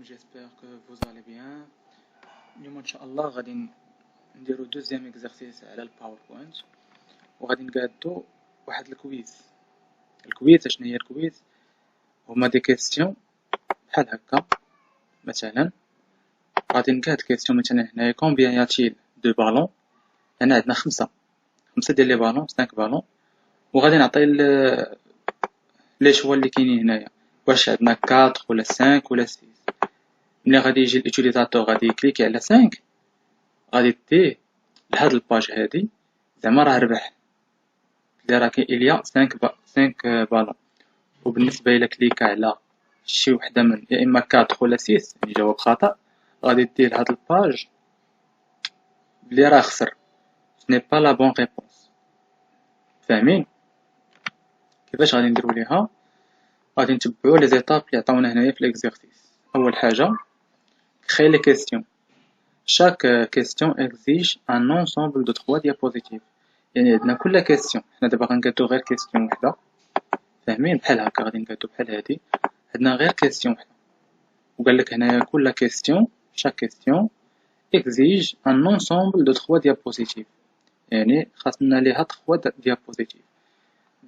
j'espère que vous allez bien. اليوم ان شاء الله غادي نديرو دوزيام اكزرسيس على الباوربوينت وغادي نقادو واحد الكويز اشنو هي الكويز؟ هما دي كيستيون بحال هكا. مثلا غادي نقاد كيستيون مثلا هنايا كومبيان ياتيل دو بالون. هنا عندنا خمسة ديال لي بالون 5 بالون وغادي نعطي لي شوا اللي كاينين هنايا واش عندنا 4 ولا 5 ولا 6. ملي غادي يجي الاتيليزاتور غادي يكليكي على 5 غادي ديه لهاد الباج هادي زعما راه ربح اللي راه كاين إليا 5 بالون. وبالنسبة إلا كليكا على شي وحدة من يا إما 4 ولا 6 يعني جواب خطأ غادي ديه لهاد الباج بلي راه خسر سني با لا بون ريبونس. فاهمين كيفاش غادي نديرو ليها؟ غادي نتبعو لي زيتاب اللي عطاونا هنايا في ليكزيرسيس. أول حاجة créer les questions. Chaque question exige un ensemble de 3 diapositives. يعني عندنا كل question حنا دابا غنقادو غير question وحدة. فاهمين بحال هكا غادي نقادو بحال هادي عندنا غير question وحدة وقالك هنايا كل question chaque question exige un ensemble de 3 diapositives. يعني خاصنا ليها 3 diapositives.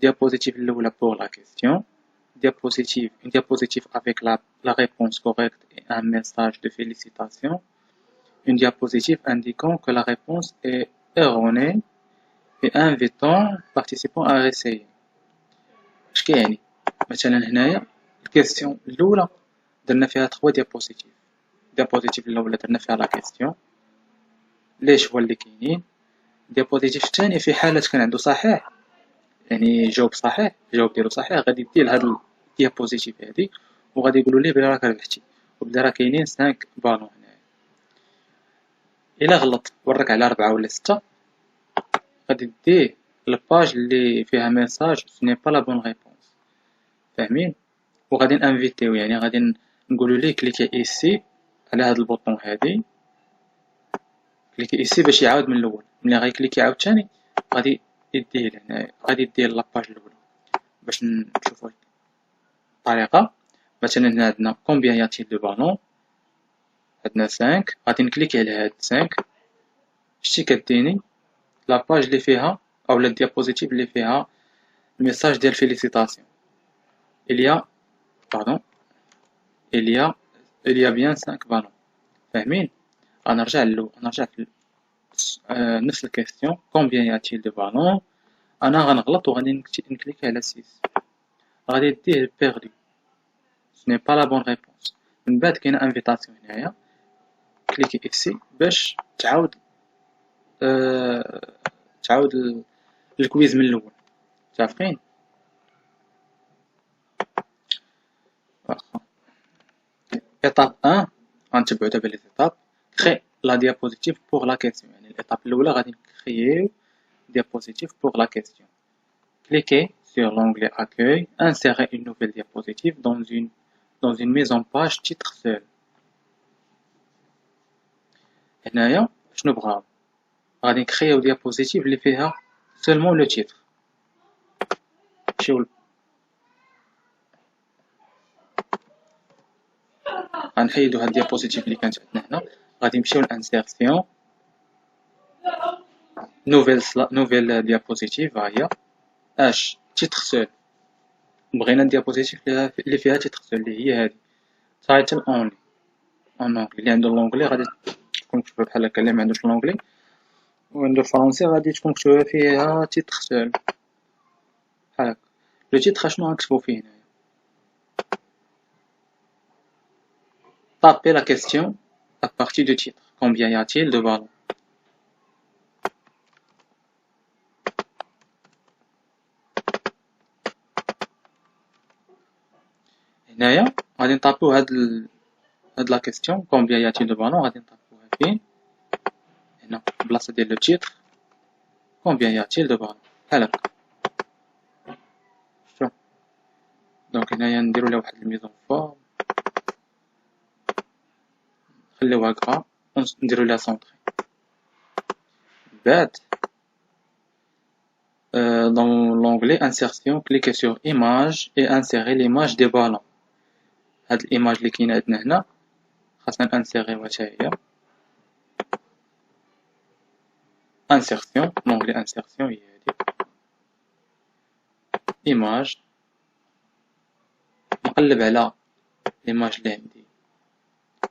Diapositive الأولى pour la question, une diapositive avec la réponse correcte et un message de félicitations, une diapositive indiquant que la réponse est erronée et invitant participants à essayer. اش كيعني؟ مثلا هنايا الكيستيون الأولى درنا فيها 3 diapositives. diapositive الأولى درنا فيها لا كيستيون ليش هو اللي كاينين. diapositive الثاني في حالة كان عنده صحيح يعني جاوب صحيح الجواب ديالو صحيح غادي يدي لهاد الديابوزيتيف هادي وغادي يقولوا ليه بلي راك ربحتي وبدا راه كاينين 5 بالون هنايا. الا غلط وراك على 4 ولا 6 غادي ديه الباج اللي فيها ميساج سني با لا بون ريبونس. فاهمين؟ وغادي نانفيتيو يعني غادي نقولوا ليه كليكي ايسي على هاد البوطون هادي كليكي ايسي باش يعاود من الاول. ملي غيكليكي عاوتاني غادي يديه لهنايا غادي يديه لاباج الاولى باش نشوفو الطريقه. مثلا هنا عندنا كومبيان ياتيل دو بالون عندنا 5 غادي نكليكي على هاد 5 شتي كديني لاباج اللي فيها او لا ديابوزيتيف اللي فيها الميساج ديال فيليسيتاسيون il y a bien 5 بالون. فاهمين؟ غنرجع في نفس الكيستيون كومبيان ياتيل دو بالون انا غنغلط وغادي نكليكي على 6 غادي ديه بيردو سني با لا بون ريبونس. من بعد كاينه انفيتاسيون هنايا كليكي ايسي باش تعاود الكويز من الاول. متفقين؟ ايطاب 1 غنتبعو دابا لي زيتاب كري لا ديابوزيتيف بوغ لا كيسيون. يعني الايطاب الاولى غادي نكرييو diapositive pour la question. Cliquez sur l'onglet Accueil, insérez une nouvelle diapositive dans une mise en page titre seul. هنايا شنو بغاو؟ غادي نكريو ديابوزيتيف اللي فيها seulement le titre. نمشيو غنحيدو هاد الديابوزيتيف اللي كانت عندنا هنا غادي نمشيو لانسيرسيون نوفيل ديابوزيتيف ها هي اش تيتر سول. بغينا الديابوزيتيف اللي فيها تيتر سول اللي هي هادي تايتل اونلي اونلي. اللي عنده لونجلي غادي تكون مكتوبه بحال هكا اللي ما عندوش لونجلي وعنده فرونسي غادي تكون مكتوبه فيها تيتر سول بحال هكا. لو تيتر شنو غنكتبو فيه هنايا؟ tapez la question à partir du titre. Combien y a-t-il de ballons? هنايا غادي نطابيو هاد لا كيستيون combien y a-t-il de ballons غادي نطابيوها فين؟ هنا بلاصه ديال لو تيتر combien y a-t-il de ballons بحال هكا. شوف دونك هنايا نديرو لها واحد الميزون فورم نخليوها كرا ونديرو لها سونطري. بعد dans l'onglet insertion cliquez sur image et insérez l'image des ballons. هاد الإيماج اللي كاينه عندنا هنا خاصنا انسيغي واش هي انسيرسيون. لونغلي انسيرسيون هي هادي. ايماج، نقلب على ليماج اللي عندي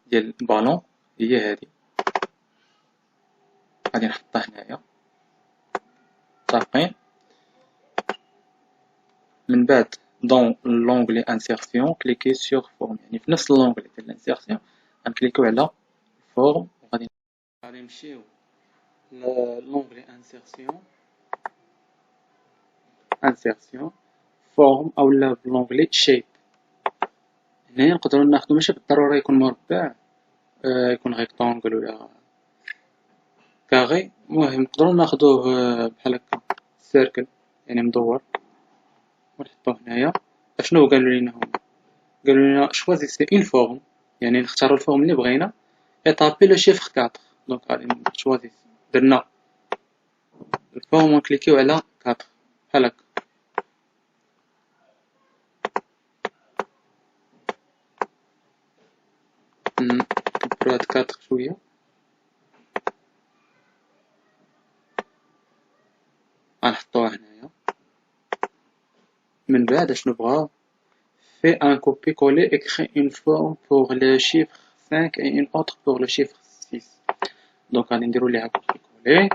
ديال البالون هي هادي، غادي نحطها هنايا. صافين. من بعد دون لونغلي انسيرسيون كليكي سور فورم، يعني في نفس لونغلي ديال الانسيرسيون غنكليكيو على فورم وغادي نمشيو لونغلي انسيرسيون فورم اولا بلونغلي شيب. هنايا نقدروا ناخدو ماشي بالضرورة يكون مربع، يكون ريكتونغل ولا كاغي، المهم نقدروا ناخدوه بحال هكا سيركل يعني مدور ونحطوه هنايا. اشنو قالوا لينا هما؟ قالوا لنا شوازيسي اون فورم، يعني نختاروا الفورم اللي بغينا et taper le chiffre 4. دونك غادي نشوازي درنا الفورم ونكليكيو على 4 بحال هكا. نكبرو هاد 4 شوية. غنحطوها هنايا. من بعد اشنو بغاو؟ Fais un copier-coller et crée une forme pour le chiffre 5 et une autre pour le chiffre 6. Donc غادي نديرو ليها copier-coller.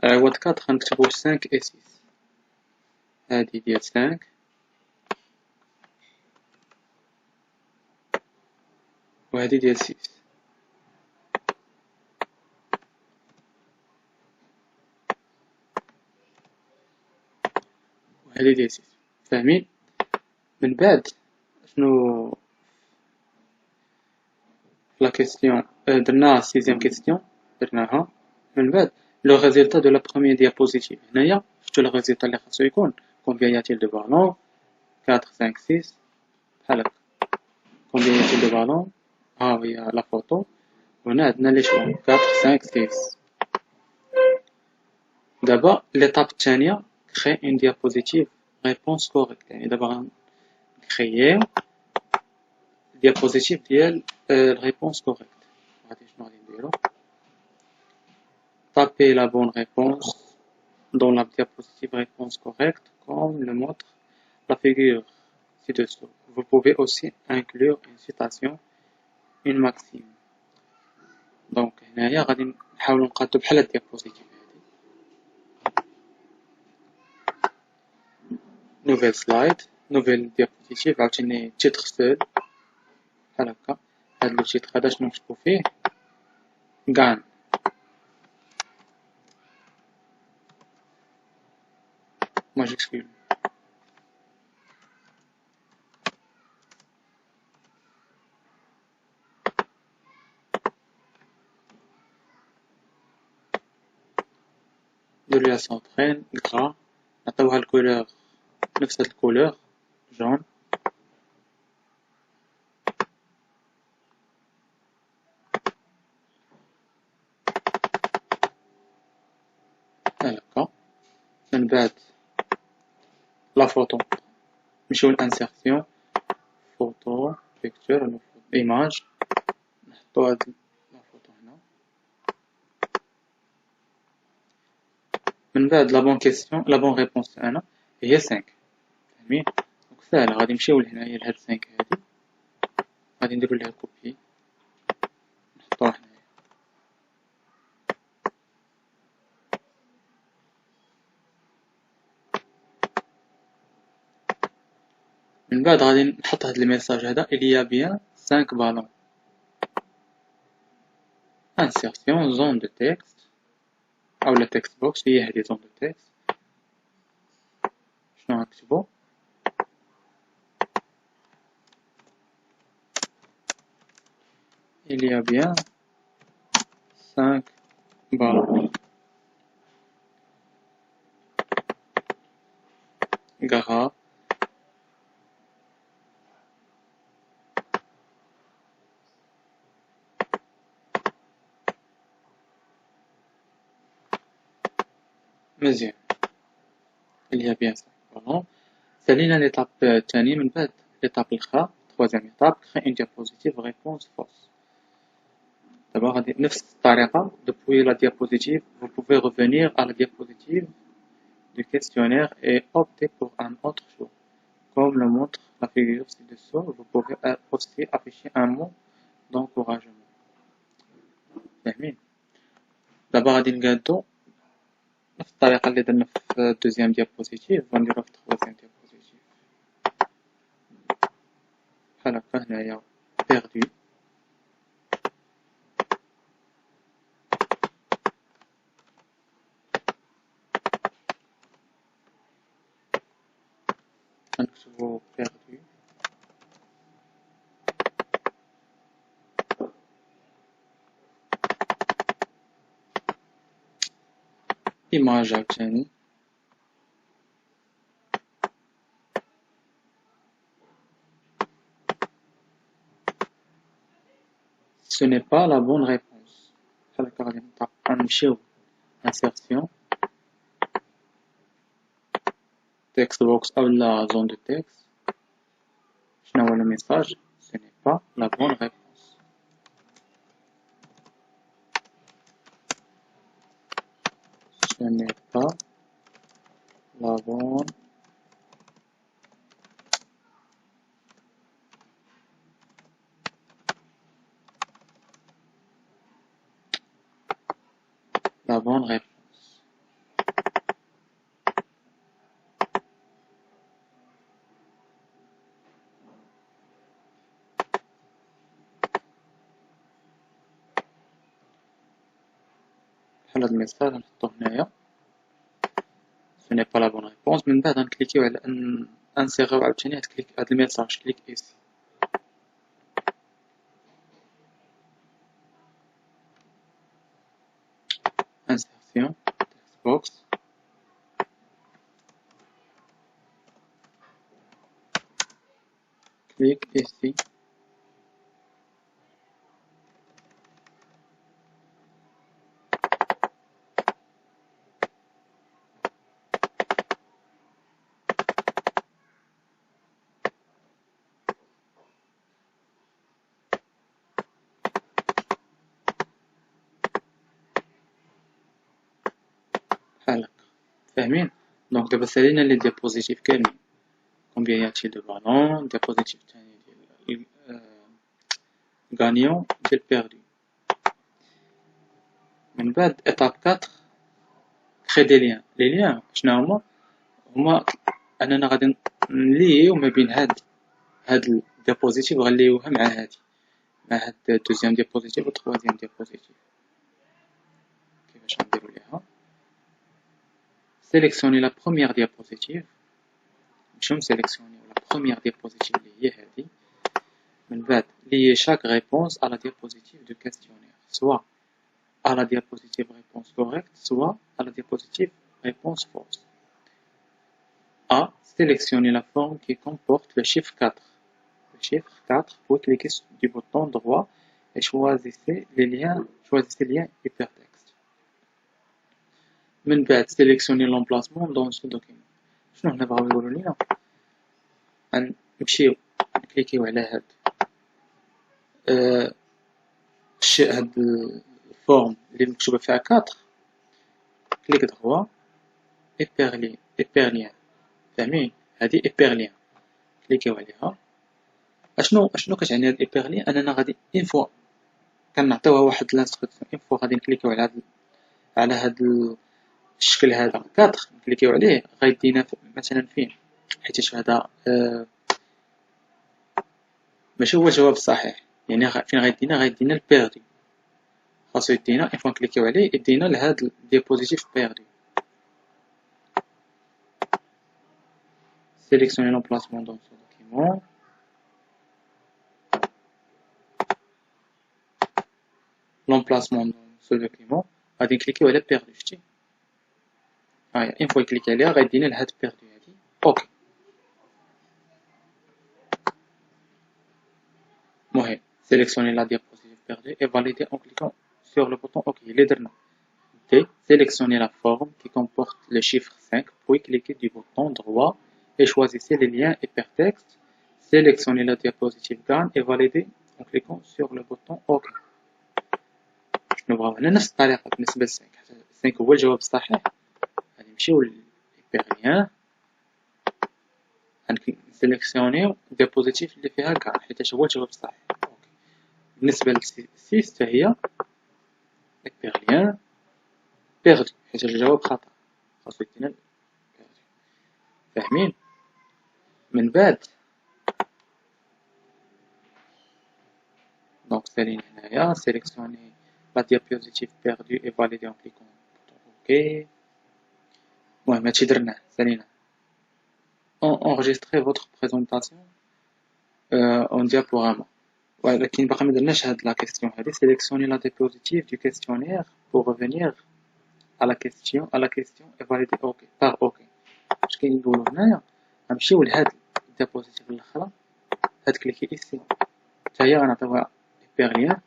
عوض 4 غنكتبو 5 et 6. هادي ديال 5 وهادي ديال 6. وهادي ديال 6. فاهمين؟ من بعد شنو لا كيستيون درنا سيزيام كيستيون درناها. من بعد لو ريزولتا دو لا بروميير ديابوزيتيف. هنايا شفتو لو ريزولتا اللي خاصو يكون كومبيان ياتيل دو بالون 4 5 6 بحال هكا. كومبيان ياتيل دو بالون، ها هي لا فوتو، وهنا عندنا لي شوا 4 5 6. دابا ليطاب الثانية كري اون ديابوزيتيف ريبونس كوريكت، يعني دابا غنكرييو ديابوزيتيف ديال الريبونس كوريكت. غادي شنو غادي نديرو؟ Tapez la bonne réponse dans la diapositive réponse correcte comme le montre la figure ci-dessous. Vous pouvez aussi inclure une citation, une maxime. Donc هنايا غادي نحاولو نقادو بحال هاد الديابوزيتيف هادي. نوفيل سلايد، نوفيل ديابوزيتيف، عاوتاني تيتر سول بحال هكا. هاد لو تيتر هذا شنو نكتبو فيه؟ غان ماجيكسكول. نديرو ليها سونطرين غرا، نعطيوها الكولور نفس هاد الكولور جون. بحال هكا. من بعد لا فوتو نمشيو للانسيرسيون، فوتو بيكتور ولا ايماج، نحطو هاد لا فوتو هنا. من بعد لا بون كيسيون لا بون ريبونس تاعنا هي 5. فاهمين؟ دونك ساهلة. غادي نمشيو لهنايا لهاد 5 هادي، غادي نديرو ليها كوبي نحطوها هنايا. من بعد غادي نحط هاد الميساج هذا il y a bien 5 ballons. insertion zone de texte اولا text box هي هادي zone de texte. شنو غنكتبو؟ il y a bien 5 ballons. Gras مزيان. il y a bien 5 ballons. سالينا ليطاب الثاني. من بعد ليطاب الأخرى troisième étape, créer une diapositive réponse fausse. D'abord, depuis la diapositive, vous pouvez revenir à la diapositive du questionnaire et opter pour un autre choix. Comme le montre la figure ci-dessous, vous pouvez aussi afficher un mot d'encouragement. D'abord, غادي نقادو نفس الطريقة اللي درنا في الدوزيام ديابوزيتيف غنديروها في التروازيام ديابوزيتيف. بحال هكا هنايا perdu. غنكتبو perdu. image عاوتاني. Ce n'est pas la bonne réponse. بحال هكا غادي غنمشيو insertion text box ou la zone de texte. شنو هو le message? Ce n'est pas la bonne réponse. Ce n'est pas la bonne réponse. بحال هاد الميساج نحطو هنايا. Ce n'est pas la bonne réponse. من بعد غنكليكيو على انسيغيو عاوتاني هاد الميساج. كليك ici. Insertion text box. Clique ici. بحال هكا فاهمين؟ دونك دابا سالينا لي ديابوزيتيف كاملين. كومبيان ياتي دو بالون. ديابوزيتيف تاني ديال غانيون ديال بيردو. من بعد ايطاب 4 كري دي ليان. لي ليان شنو هما اننا غادي نليو ما بين هاد الديابوزيتيف غنليوها مع هادي، مع هاد الدوزيام ديابوزيتيف و التروازيام ديابوزيتيف. كيفاش غنديرو ليها؟ sélectionnez la première diapositive. نمشيو نسيليكسيونيو la première diapositive اللي هي هادي. من بعد lier chaque réponse à la diapositive du questionnaire, soit à la diapositive réponse correcte, soit à la diapositive réponse fausse. A. Sélectionnez la forme qui comporte le chiffre 4. Le chiffre 4, vous cliquez du bouton droit et choisissez le lien hypertexte. من بعد sélectionnez l'emplacement dans ce document. شنو هنا بغاو يقولوا لينا؟ نمشيو نكليكيو على هاد هاد الفورم اللي مكتوبة فيها 4. كليك دغوا إبيرليان. فاهمين؟ هادي إبيرليان. كليكيو عليها. اشنو كتعني هاد إبيرليان؟ أننا غادي إن فوا كنعطيوها واحد لانستركسيون، إن فوا غادي نكليكيو على هاد الشكل هذا 4 نكليكيو عليه غيدينا مثلا فين، حيت هذا ماشي هو الجواب الصحيح، يعني فين غيدينا البيردو. خاصو يدينا إن فوا نكليكيو عليه يدينا لهاد الديابوزيتيف بيردو. Sélectionnez l'emplacement dans ce document. L'emplacement dans ce document غادي نكليكيو على بيردو. شتي هاهي إن فوا كليك عليها غيدينا لهاد بيردو هادي. اوكي المهم sélectionnez la diapositive perdue et validez en cliquant sur le bouton OK. اللي درنا D. Sélectionnez la forme qui comporte le chiffre 5 puis cliquez du bouton droit et choisissez les liens hypertextes. sélectionner la diapositive GAN et valider en cliquant sur le bouton OK. نبغاو هنا نفس الطريقة بالنسبة ل 5 حتى 5 هو الجواب الصحيح. غادي نمشيو للبيغليان غنسيليكسيونيو ديابوزيتيف اللي فيها كاع حيت هو الجواب الصحيح. بالنسبة ل 6 هي بيغليان بيردو حيت الجواب خطأ خاصو يدينا بيردو. فاهمين؟ من بعد دونك سالينا هنايا سيليكسيوني لا diapositive perdue et validée en cliquant OK. المهم هادشي درناه سالينا. enregistrer votre présentation en diaporama. ولكن باقي مدرناش هاد لا كيسيون هادي. sélectionner la diapositive du questionnaire pour revenir à la question et valider OK par OK. اش كيقولوا هنايا غنمشيو لهاد الديابوزيتيف الاخرى هاد كليكي إيسي حتى هي غنعطيوها بيغليان.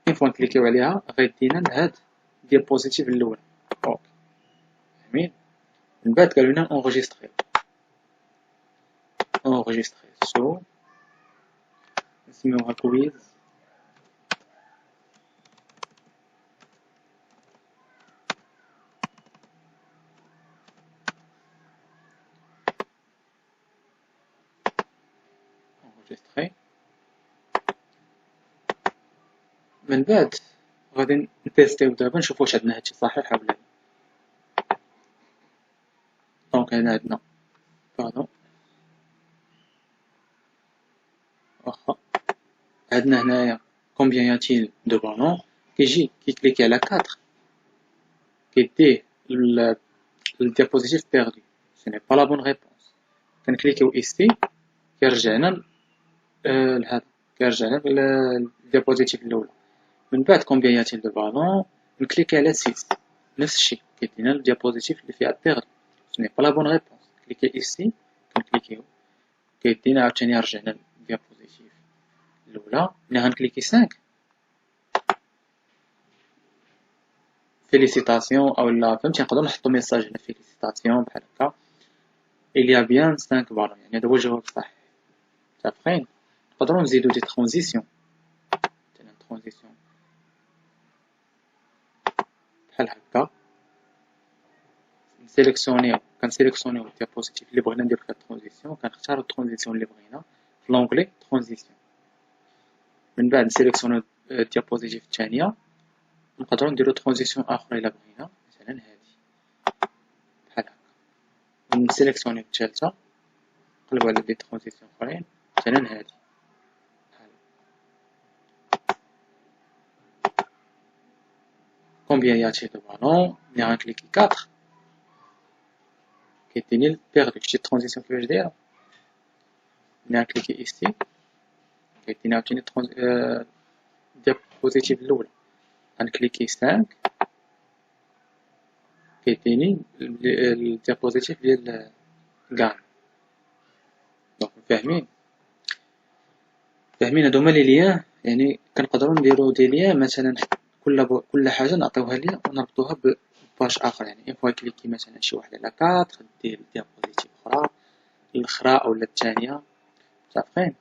اون فوا نكليكيو عليها غيدينا لهاد الديابوزيتيف الاولى. اوكي فاهمين؟ من بعد قالوا لنا اونغيستري سو نسميوها كويز اونغيستري. من بعد غادي نتيستيو دابا نشوفو واش عندنا هادشي صحيح ولا لا. دونك هنا عندنا باردون واخا عندنا هنايا كومبيان ياتيل دو بالون كيجي كيكليكي على 4 كيديه للديابوزيتيف بيردو سي ني با لا بون ريبونس. كنكليكيو إيسي كيرجعنا لهذا كيرجعنا للديابوزيتيف الاولى. من بعد كومبيان ياتيل دو بالون نكليكي على 6 نفس الشيء كيدينا الديابوزيتيف اللي فيها بيردو سي ني با لا بون ريبونس. كليكي إيسي كنكليكيو كيدينا عاوتاني رجعنا للديابوزيتيف الاولى. ملي غنكليكي 5 فيليسيتاسيون اولا فهمتي نقدروا نحطوا ميساج هنا فيليسيتاسيون بحال هكا il y a bien 5 بالون يعني هذا هو الجواب الصحيح. متفقين؟ نقدروا نزيدو دي ترانزيسيون بحال هكا كنسيليكسيونيو الديابوزيتيف اللي بغينا ندير فيها الترانزيسيون كنختارو الترانزيسيون اللي بغينا في لونغلي ترانزيسيون. من بعد نسيليكسيونيو الديابوزيتيف الثانيه نقدروا نديرو ترانزيسيون اخرى الا بغينا مثلا هادي بحال هكا. نسيليكسيونيو الثالثه نقلبو على دي ترانزيسيون اخرين مثلا هادي بحال كومبيان ياتي دو بالون. ملي غنكليكي 4 كيديني البيردو شتي الترانزيسيون كيفاش دايره. ملي غنكليكي إيسي كيدينا عاوتاني الديابوزيتيف الاولى. غنكليكي 5 كيديني الديابوزيتيف ديال كاع. دونك فاهمين هادو هما لي ليان يعني كنقدروا نديرو دي ليان مثلا كل حاجه نعطيوها ليان ونربطوها بباج اخر. يعني اون فوا كليكي مثلا شي واحد على 4 دير الديابوزيتيف اخرى الاخرى اولا الثانيه. متفقين؟